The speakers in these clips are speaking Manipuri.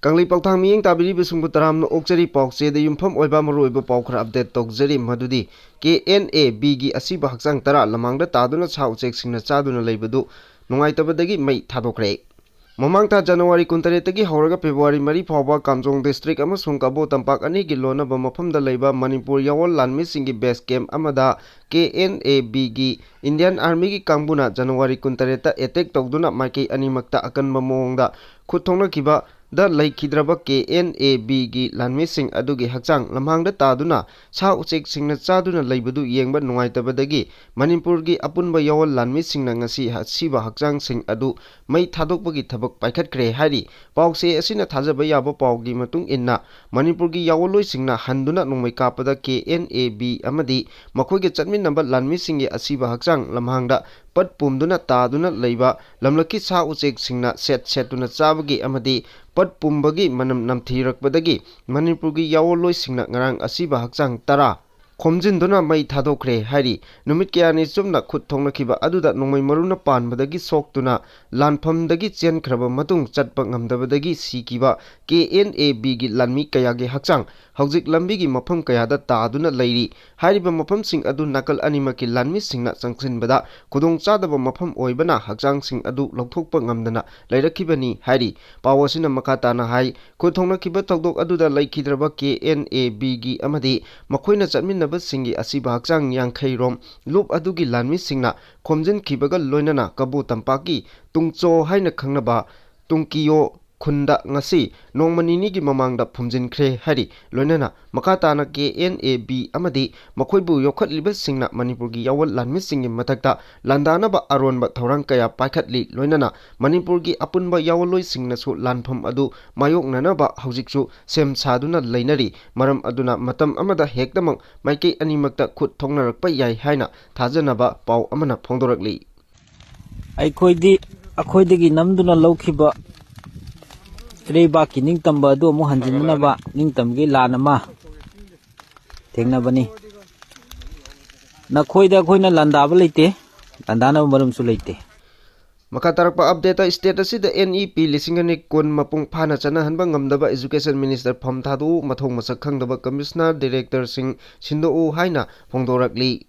Kangli Pauthang Miyeng Tabiri Bisungbu Taramno Okjari Paukse de Yumpham Oiba Maroiba Paukra update Tokjari Madudi KNAB gi Asiba Hakchang Tara Lamangda Taduna Chau Chek Singna Chaduna Leibadu Nungaitabadagi Mei Thadokhre Mamang ta January 23 Horaga February Mari Phawba Kamjong district amasung Kabo Tampak ani gi lona ba mafamda leiba Manipur yawol Lanmee singi base camp amada KNAB gi Indian Army gi kangbuna January 23 attack tawduna maikei animakta akanba mawongda khut thoknakiba da laikhidraba KNAB gi Lanmee sing adugi hakchang lamhangda taduna sa uchek singna chaduna leibadu yengba nungaitabadagi Manipur gi apunba yawol Lanmee singna ngasi Asiba Hakchang sing adu Mei Thadokhre thabak paikhatkre hari paukse asina thajaba yaba paugi matung inna Manipur gi yawoloi singna handuna nongmei kapada KNAB amadi makhoige chatminaba Lanmee singi Asiba Hakchang lamhangda pat pumduna taduna leiba lamlaki sa uchek singna setuna chabagi amadi pat pumbagi manam namthirakpadagi Manipur gi yawoloi singna ngarang Asiba Hakchang tara khomjinduna Mei Thadokhre hari numit kyani chumna khut thoknakiba aduda nongmei maruna panbadagi soktuna lanphamdagi chenkraba matung chatpa ngamdabadagi sikiba KNAB gi Lanmee kayagi hakchang hawjik lambi gi mafam kayada taduna leiri hariba mafam sing adu nakal animaki Lanmee singna changsinbada kudong chadaba mafam oibana hakchang sing adu lokthokpa ngamdana leirakibani hari pawasina makatana hai khut thoknakiba thokdok aduda laikhidraba KNAB gi amadi makhoina chatmin singi Asiba Hakchang Yangkhei rom lup adugi Lanmee singna khomjin khibaga loinana Kabo tampaki tungcho haina khangnaba tungkiyo khunda ngasi nongmanini gi mamangda phumjinkhre hari loinana makatana KNAB amadi makhoibu yokhatliba singna Manipur gi yawol Lanmee singi mathakta landanaba aronba thorang kaya paikhatli loinana Manipur gi apunba yawoloi singna su lanpham adu mayoknanaba hawjiksu sem saduna leinari maram aduna matam amada hektamang maikei animakta khut thoknarakpa yai haina thajanaba pau amana phongdorakli akhoi namduna lawkhiba Rebaki ningtamba adu amu hanjinaba ningtamgi lanama thengnabani nakhoida khoina landaba leite landana marum su leite Makatarakpa update state asida NEP lisingani kun mapung phana chana hanba ngamdaba education minister phamthadu mathong masak khangdaba commissioner director sing sindou haina phongdorakli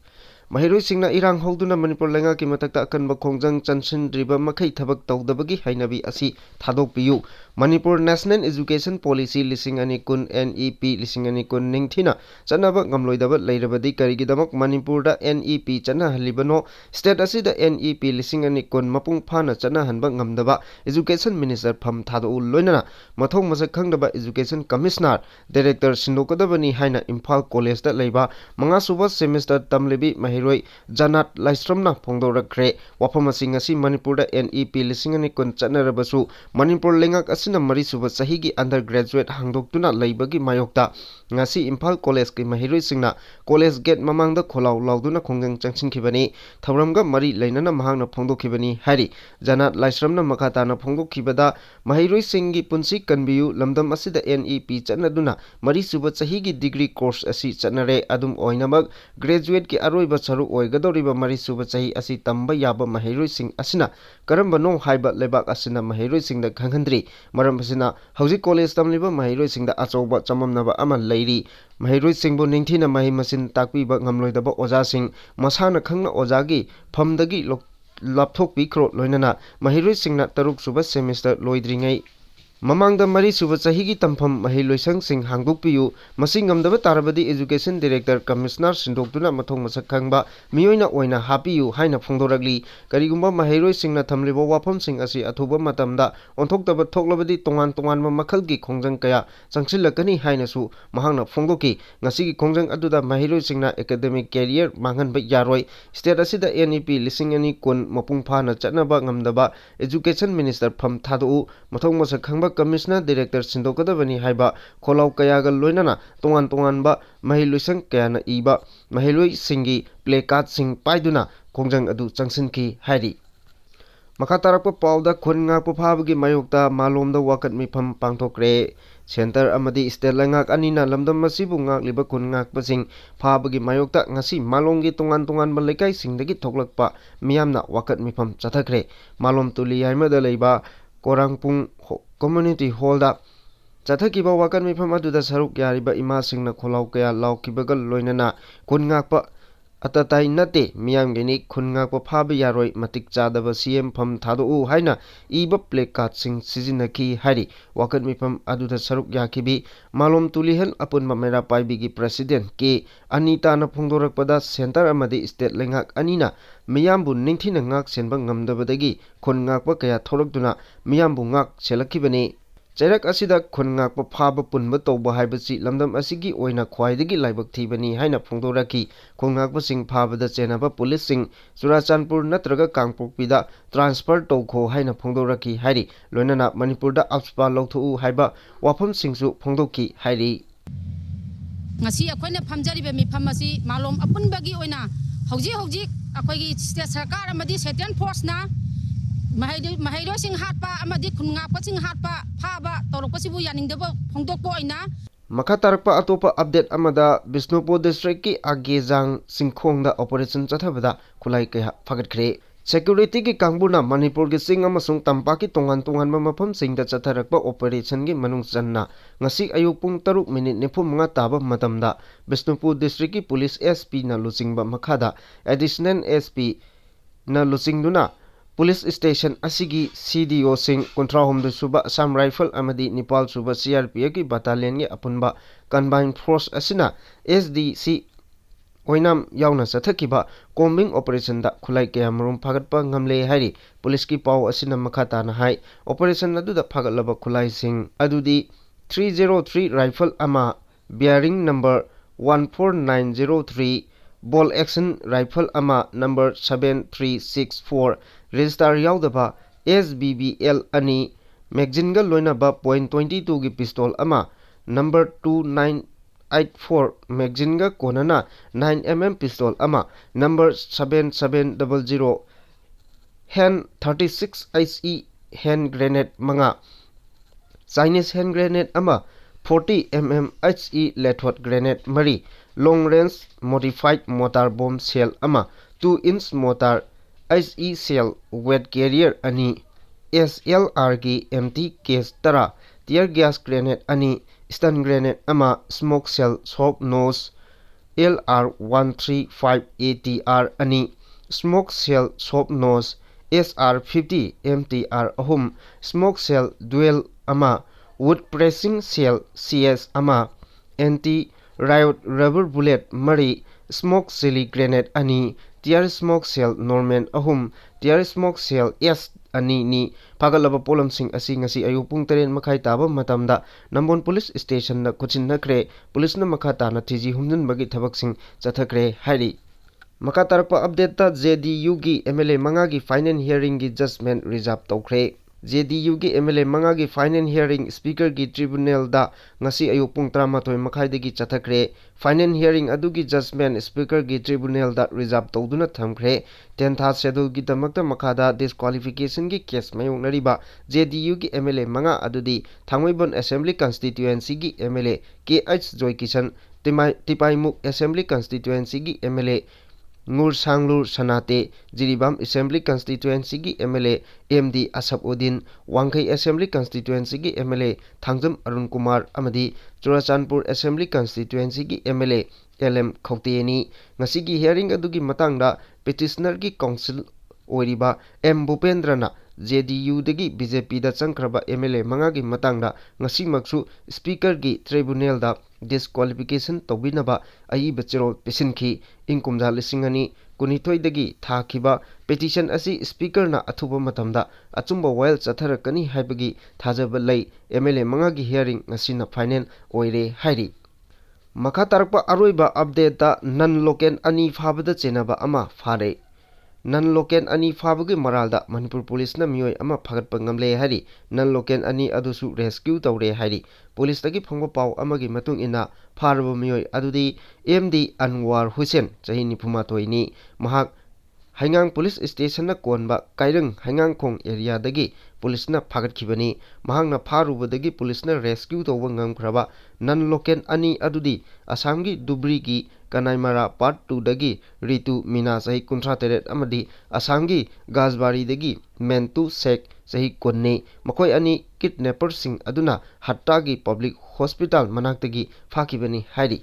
Mahiroi singna irang hoduna Manipur lenga ki matakta akanba khongjang chanshin driba makhai thabak tawdabagi hainabi asi thadokpiyu Manipur National Education Policy lisingani kun NEP lisingani kun ningthina chanaba ngamloidaba leirabadi karigidamak Manipur da NEP chana halibano state asida NEP lisingani kun mapung phana chana hanba ngamdaba education minister pham thado loinana mathong masak khangdaba education commissioner director sindokadabani haina Imphal college da leiba manga suba semester tamlebi Mahiroi Janat Laistramna phongdorakre waphamasi ngasi Manipur da NEP lisingani kun chanarabasu Manipur lengak asina mari suba sahigi undergraduate hangdoktuna leibagi mayokta ngasi Imphal college ki Mahiroi singna college gate mamangda kholaw lauduna khongang changsinkhibani thawramga mari leinana mahangna phongdokhibani hari Janat Laistramna makatana phongdokhibada Mahiroi singi punsi kanbiyu lamdam asida NEP chanaduna mari suba sahigi degree course asi chanare adum oinamak graduate ki aroiba charu oigadoriba mari suba chahi asi tamba yaba Mahiroi sing asina karamba no haiba lebak asina Mahiroi singda khanghandri maram asina hauji college tamliba Mahiroi singda achauba chamamnaba ama leiri Mahiroi singbo ningthina mahi masin takpiba ngamloidaba oja sing masana khangna ojagi phamdagi lapthokpi kro loinana Mahiroi singna taruk suba semester loidringai Mamangda mari suba chahigi tampham mahiloisang sing hangdokpiyu masing ngamdaba tarabadi education director commissioner sindokduna mathong masak khangba miyoina oina hapiyu haina phongdorakli karigumba Mahiroi singna thamliba wafam sing asi athuba matamda onthokdaba thoklabadi tongan makhalgi khongjang kaya changsilakani haina su mahangna phongdoki ngasigi khongjang aduda Mahiroi singna academic career manghanba yaroi state asida NEP lisingani kun mapung phana chatnaba ngamdaba education minister pham thadu mathong masak khangba commissioner director sindokadabani haiba kholaw kayaga loinana tongan ba mahiloisang kayana iba mahiloi singi placard sing paiduna khongjang adu changsinki hari makatarakpa pauda khunga puphabagi mayokta malomda wakat mifam pangthokre center amadi state langak anina lamdam masibu ngakliba khungak pasing phabagi mayokta ngasi malonggi tongan ba lekai singdagi thoklakpa miyamna wakat mifam chathakre malom tuli yaimada leiba Korangpung Community Hall da ꯆꯠꯊꯈꯤꯕ ꯋꯥꯀꯟ ꯃꯤꯐꯝ ꯑꯗꯨꯗ ꯁꯔꯨꯛ ꯌꯥꯔꯤꯕ ꯏꯃꯥꯁꯤꯡꯅ ꯈꯣꯜꯂꯥꯎ ꯀꯌꯥ ꯂꯥꯎꯈꯤꯕꯒ ꯂꯣꯏꯅꯅ ꯈꯨꯟ ꯉꯥꯛꯄ ꯑꯇꯇꯥꯏ ꯅꯠꯇꯦ ꯃꯤꯌꯥꯝꯒꯤꯅꯤ ꯈꯨꯟ ꯉꯥꯛꯄ ꯐꯥꯕ ꯌꯥꯔꯣꯏ ꯃꯇꯤꯛ ꯆꯥꯗꯕ ꯁꯤꯑꯦꯝ ꯐꯝ ꯊꯥꯗꯣꯛꯎ ꯍꯥꯏꯅ ꯏꯕ ꯄ꯭ꯂꯦꯀꯥꯔꯗꯁꯤꯡ ꯁꯤꯖꯤꯟꯅꯈꯤ ꯍꯥꯏꯔꯤ ꯋꯥꯀꯟ ꯃꯤꯐꯝ ꯑꯗꯨꯗ ꯁꯔꯨꯛ ꯌꯥꯈꯤꯕꯤ ꯃꯥꯂꯣꯝ ꯇꯨꯂꯤꯍꯜ ꯑꯄꯨꯟꯕ ꯃꯩꯔꯥ ꯄꯥꯏꯕꯤꯒꯤ ꯄ꯭ꯔꯁꯤꯗꯦꯟꯠ ꯀꯦ ꯑꯅꯤꯇꯥꯅ ꯐꯣꯡꯗꯣꯔꯛꯄꯗ ꯁꯦꯟꯇꯔ ꯑꯃꯗꯤ ꯁ꯭ꯇꯦꯠ ꯂꯩꯉꯥꯛ ꯑꯅꯤꯅ ꯃꯤꯌꯥꯝꯕꯨ ꯅꯤꯡꯊꯤꯅ ꯉꯥꯛ ꯁꯦꯟꯕ ꯉꯝꯗꯕꯗꯒꯤ ꯈꯨꯟ ꯉꯥꯛꯄ ꯀꯌꯥ ꯊꯣꯔꯛꯇꯨꯅ ꯃꯤꯌꯥꯝꯕꯨ ꯉꯥꯛ ꯁꯦꯜꯂꯛꯈꯤꯕꯅꯤ ꯆꯩꯔꯛ ꯑꯁꯤꯗ ꯈꯨꯟ ꯉꯥꯛꯄ ꯐꯥꯕ ꯄꯨꯟꯕ ꯇꯧꯕ ꯍꯥꯏꯕꯁꯤ ꯂꯝꯗꯝ ꯑꯁꯤꯒꯤ ꯑꯣꯏꯅ ꯈ꯭ꯋꯥꯏꯗꯒꯤ ꯂꯥꯏꯕꯛ ꯊꯤꯕꯅꯤ ꯍꯥꯏꯅ ꯐꯣꯡꯗꯣꯔꯛꯈꯤ ꯈꯨꯟ ꯉꯥꯛꯄꯁꯤꯡ ꯐꯥꯕꯗ ꯆꯦꯟꯅꯕ ꯄꯨꯂꯤꯁꯁꯤꯡ ꯆꯨꯔꯥꯆꯥꯟꯄꯨꯔ ꯅꯠꯇ꯭ꯔꯒ ꯀꯥꯡꯄꯣꯛꯄꯤꯗ ꯇ꯭ꯔꯥꯟꯁꯐꯔ ꯇꯧꯈꯣ ꯍꯥꯏꯅ ꯐꯣꯡꯗꯣꯔꯛꯈꯤ ꯍꯥꯏꯔꯤ ꯂꯣꯏꯅꯅ ꯃꯅꯤꯄꯨꯔꯗ ꯑꯞꯁꯄꯥ ꯂꯧꯊꯣꯛꯎ ꯍꯥꯏꯕ ꯋꯥꯐꯝꯁꯤꯡꯁꯨ ꯐꯣꯡꯗꯣꯛꯈꯤ ꯍꯥꯏꯔꯤ ngasi akoina phamjaribe mifam asi malom apunbagi oina hojik akoigi state sarkar amadi state force na mahairo sing hatpa amadi khunga paching hatpa phaba torokpasibu yaningdeba phongdokpo oina Makha tarakpa atopa update amada Bisnupur district ki Agejang Singkhongda operation chathabada khulai kaya phagatkhre security ki kangbuna Manipur ki sing amasung tampa ki tongan mafam singda chatharakpa operation gi manung channa ngasi ayuk pung 3:45 taba matamda Bisnupur district ki police SP na lusingba makhada additional SP na lusingduna Police Station asigi CDO sing Kuntrahomdu suba Assam Rifle amadi Nepal suba CRPF ki battalion gi apunba combined force asina SDC oinam yauna sathakiba combing operation da khulai kaya marum phagatpa ngamle hairi police ki paw asina makhata na hai operation adu da phagatlaba khulai sing adudi 303 rifle ama bearing number 14903 ball action rifle ama number 7364 register yaudaba SBBL ani magazine ga loinaba .22 gi pistol ama number 2984 magazine ga konana 9mm pistol ama number 7700 hand 36 HE hand grenade manga Chinese hand grenade ama 40mm HE lethot grenade mari long range modified mortar bomb shell ama 2-inch mortar HE cell weight carrier ani SLR ki empty case tara tear gas grenade ani stun grenade ama smoke cell soft nose LR135 ATR ani smoke cell soft nose SR50 MTR ahum smoke cell dual ama wood pressing cell CS ama anti riot rubber bullet mari smoke silly grenade ani tear smoke cell norman ahum tear smoke cell S ani ni pagalaba polam sing asi ngasi ayupung 3 makhai taba matamda Nambon police station na kuchin nakre police na makhata na tiji humdun bagi thabak sing chathakre hairi maka tarakpa update ta JDU gi MLA manga gi final hearing gi judgment reserve tawkhre JDU gi MLA manga gi final hearing speaker gi tribunal da ngasi ayuk pung 13 makhai degi chathakre final hearing adugi judgment speaker gi tribunal da reserve tawduna thamkhre 10th schedule gi damakta makhada disqualification gi case mayong nariba JDU gi MLA manga adudi Thangmoibon assembly constituency gi MLA KH Joy Kishan Tipaimuk assembly constituency gi MLA Ngur Sanglur Sanate Jiribam Assembly Constituency gi MLA MD Asabudin Wangkai Assembly Constituency gi MLA Thangjam Arun Kumar amadi Churachandpur Assembly Constituency gi MLA LM Khoteni ngasigi hearing adugi matangda petitioner gi council oiriba M Bupendrana JDU dagi BJP da changkraba MLA manga gi matangda ngasi maksu speaker gi tribunal da disqualification tobinaba ai bachero pesinki inkumja lisingani kunithoi dagi thakiba petition asi speaker na athuba matamda achumba wail chatharakani haibagi thajaba lei MLA manga gi hearing ngasina final oire hairi makha tarakpa aroiba update da non local ani phabada chenaba ama phare non local ani phabagi maralda Manipur police na miyoi ama phagatpa ngamle hari non local ani adusu rescue tawre hari police tagi phongba paw amagi matung ina pharaba miyoi adudi MD Anwar Hussein chahi 93 ni mahak Haingang police station na konba kairang Haingang khong area dagi police na phagatkhibani mahangna pharubadagi police na rescue tawba ngamkhraba non local ani adudi Assam gi Dubri gi Kanaimara part 2 dagi Ritu Mina sahi 53 amadi Assam gi Gajbari dagi Mentu Sek chahi konni makoi ani kidnapper sing aduna hatta gi public hospital manaktagi phakibani hairi